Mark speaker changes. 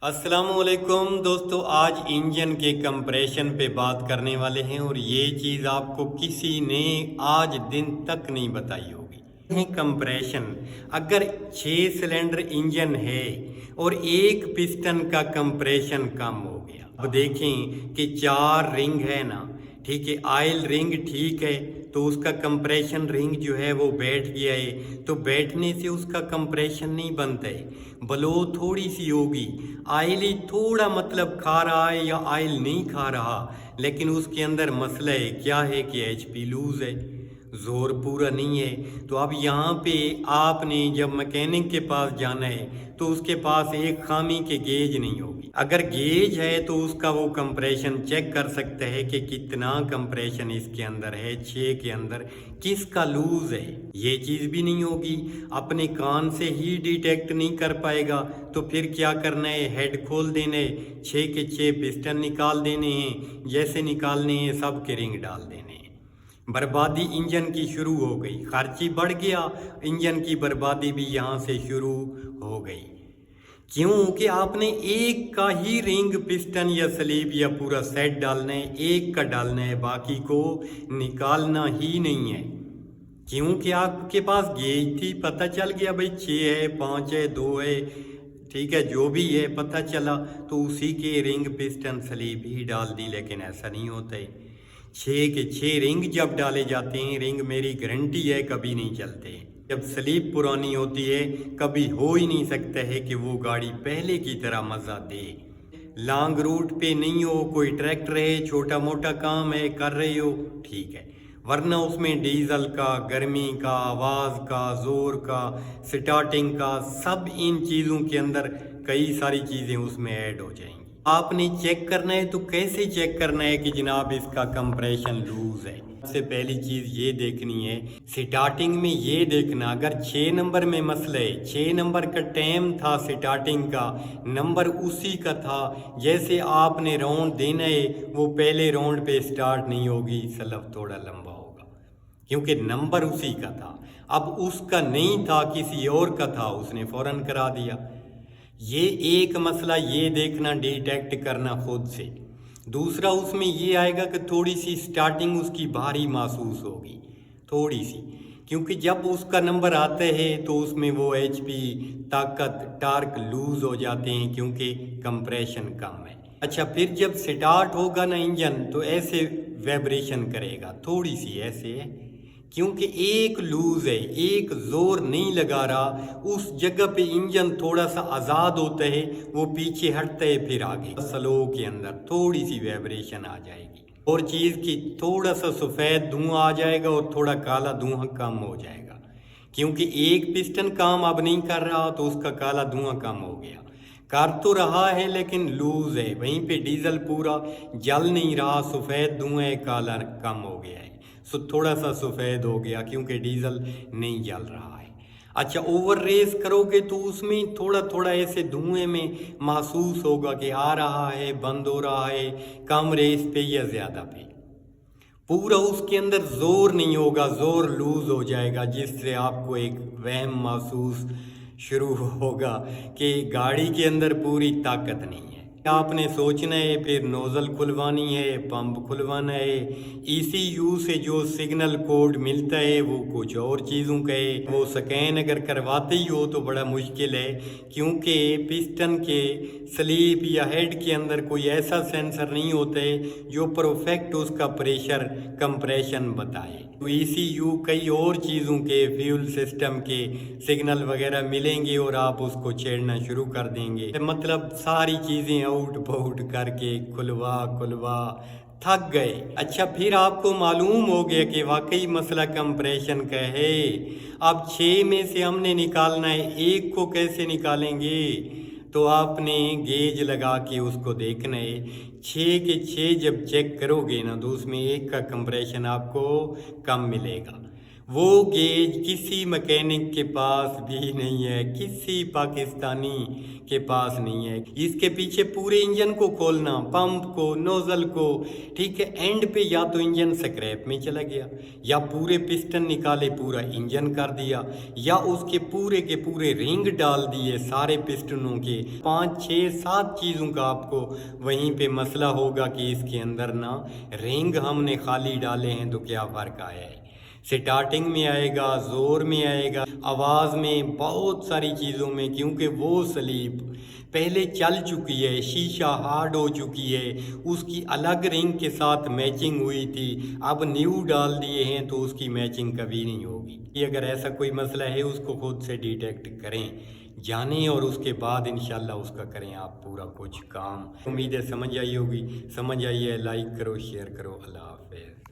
Speaker 1: अस्सलाम वालेकुम दोस्तों, आज इंजन के कंप्रेशन पे बात करने वाले हैं और ये चीज़ आपको किसी ने आज दिन तक नहीं बताई होगी। है कंप्रेशन। अगर 6 सिलेंडर इंजन है और एक पिस्टन का कंप्रेशन कम हो गया, अब देखें कि 4 रिंग है ना, ठीक है, ऑयल रिंग ठीक है, तो उसका कंप्रेशन रिंग जो है वो बैठ गया है, तो बैठने से उसका कंप्रेशन नहीं बनता है, ब्लो थोड़ी सी होगी। ऑयल ही थोड़ा मतलब खा रहा है या ऑयल नहीं खा रहा, लेकिन उसके अंदर मसला है क्या है कि एचपी लूज है, जोर पूरा नहीं है। तो अब यहाँ पे आपने जब मैकेनिक के पास जाना है तो उसके पास एक खामी के गेज नहीं होगी। अगर गेज है तो उसका वो कंप्रेशन चेक कर सकता है कि कितना कंप्रेशन इसके अंदर है, 6 के अंदर किसका लूज है। ये चीज़ भी नहीं होगी, अपने कान से ही डिटेक्ट नहीं कर पाएगा। तो फिर क्या करना है, हेड खोल देना है, 6 के 6 पिस्टन निकाल देने हैं, जैसे निकालने हैं सब के रिंग डाल देने हैं। बर्बादी इंजन की शुरू हो गई, खर्ची बढ़ गया, इंजन की बर्बादी भी यहाँ से शुरू हो गई। क्यों कि आपने एक का ही रिंग पिस्टन या स्लीव या पूरा सेट डालना है, एक का डालना है, बाकी को निकालना ही नहीं है। क्योंकि आपके पास गेज थी, पता चल गया भाई 6 है, 5 है, 2 है, ठीक है, जो भी है पता चला, तो उसी के रिंग पिस्टन स्लीव ही डाल दी। लेकिन ऐसा नहीं होता है। 6 के 6 रिंग जब डाले जाते हैं, रिंग मेरी गारंटी है कभी नहीं चलते। जब स्लीप पुरानी होती है कभी हो ही नहीं सकता है कि वो गाड़ी पहले की तरह मज़ा दे। लॉन्ग रूट पे नहीं हो, कोई ट्रैक्टर है, छोटा मोटा काम है कर रहे हो, ठीक है, वरना उसमें डीजल का, गर्मी का, आवाज़ का, ज़ोर का, स्टार्टिंग का, सब इन चीज़ों के अंदर कई सारी चीज़ें उसमें ऐड हो जाएंगी। आपने चेक करना है तो कैसे चेक करना है कि जनाब इसका कंप्रेशन लूज है। सबसे पहली चीज़ ये देखनी है, स्टार्टिंग में ये देखना, अगर 6 नंबर में मसला है, 6 नंबर का टाइम था स्टार्टिंग का, नंबर उसी का था, जैसे आपने राउंड देना है वो पहले राउंड पे स्टार्ट नहीं होगी, सलफ थोड़ा लंबा होगा क्योंकि नंबर उसी का था। अब उसका नहीं था, किसी और का था, उसने फ़ौरन करा दिया। ये एक मसला, ये देखना, डिटेक्ट करना खुद से। दूसरा उसमें ये आएगा कि थोड़ी सी स्टार्टिंग उसकी भारी महसूस होगी, थोड़ी सी, क्योंकि जब उसका नंबर आता है तो उसमें वो एचपी, ताकत, टार्क लूज हो जाते हैं क्योंकि कंप्रेशन कम है। अच्छा, फिर जब स्टार्ट होगा ना इंजन तो ऐसे वाइब्रेशन करेगा, थोड़ी सी ऐसे है, क्योंकि एक लूज है, एक जोर नहीं लगा रहा, उस जगह पे इंजन थोड़ा सा आज़ाद होता है, वो पीछे हटता है, फिर आगे स्लो के अंदर थोड़ी सी वाइब्रेशन आ जाएगी। और चीज़ की थोड़ा सा सफ़ेद धुआं आ जाएगा और थोड़ा काला धुआं कम हो जाएगा, क्योंकि एक पिस्टन काम अब नहीं कर रहा तो उसका काला धुआं कम हो गया। कर तो रहा है लेकिन लूज है, वहीं पे डीजल पूरा जल नहीं रहा, सफ़ेद धुआं काला कम हो गया है, सो थोड़ा सा सफ़ेद हो गया क्योंकि डीजल नहीं जल रहा है। अच्छा, ओवर रेस करोगे तो उसमें थोड़ा थोड़ा ऐसे धुएं में महसूस होगा कि आ रहा है, बंद हो रहा है, कम रेस पे या ज़्यादा पे, पूरा उसके अंदर जोर नहीं होगा, जोर लूज हो जाएगा, जिससे आपको एक वहम महसूस शुरू होगा कि गाड़ी के अंदर पूरी ताकत नहीं है। आपने सोचना है, फिर नोज़ल खुलवानी है, पंप खुलवाना है, ईसीयू से जो सिग्नल कोड मिलता है वो कुछ और चीज़ों का है, वो स्कैन अगर करवाते ही हो तो बड़ा मुश्किल है, क्योंकि पिस्टन के स्लीप या हेड के अंदर कोई ऐसा सेंसर नहीं होता है जो परफेक्ट उसका प्रेशर कंप्रेशन बताए। तो ईसीयू कई और चीज़ों के, फ्यूल सिस्टम के सिग्नल वगैरह मिलेंगे और आप उसको छेड़ना शुरू कर देंगे, मतलब सारी चीज़ें आउट पाउट करके खुलवा थक गए। अच्छा, फिर आपको मालूम हो गया कि वाकई मसला कंप्रेशन का है। अब 6 में से हमने निकालना है, एक को कैसे निकालेंगे, तो आपने गेज लगा के उसको देखना है। 6 के 6 जब चेक करोगे ना तो उसमें एक का कंप्रेशन आपको कम मिलेगा, वो गेज किसी मैकेनिक के पास भी नहीं है, किसी पाकिस्तानी के पास नहीं है। इसके पीछे पूरे इंजन को खोलना, पंप को, नोजल को, ठीक है, एंड पे या तो इंजन स्क्रैप में चला गया, या पूरे पिस्टन निकाले पूरा इंजन कर दिया, या उसके पूरे के पूरे रिंग डाल दिए सारे पिस्टनों के। 5 6 7 चीज़ों का आपको वहीं पे मसला होगा कि इसके अंदर ना रिंग हमने खाली डाले हैं तो क्या फ़र्क आया है। स्टार्टिंग में आएगा, ज़ोर में आएगा, आवाज़ में, बहुत सारी चीज़ों में, क्योंकि वो स्लीप पहले चल चुकी है, शीशा हार्ड हो चुकी है, उसकी अलग रिंग के साथ मैचिंग हुई थी, अब न्यू डाल दिए हैं तो उसकी मैचिंग कभी नहीं होगी। ये अगर ऐसा कोई मसला है उसको खुद से डिटेक्ट करें, जानें, और उसके बाद इंशाल्लाह उसका करें आप पूरा कुछ काम। उम्मीद है समझ आई होगी। समझ आई है लाइक करो, शेयर करो। अल्लाह हाफ़िज़।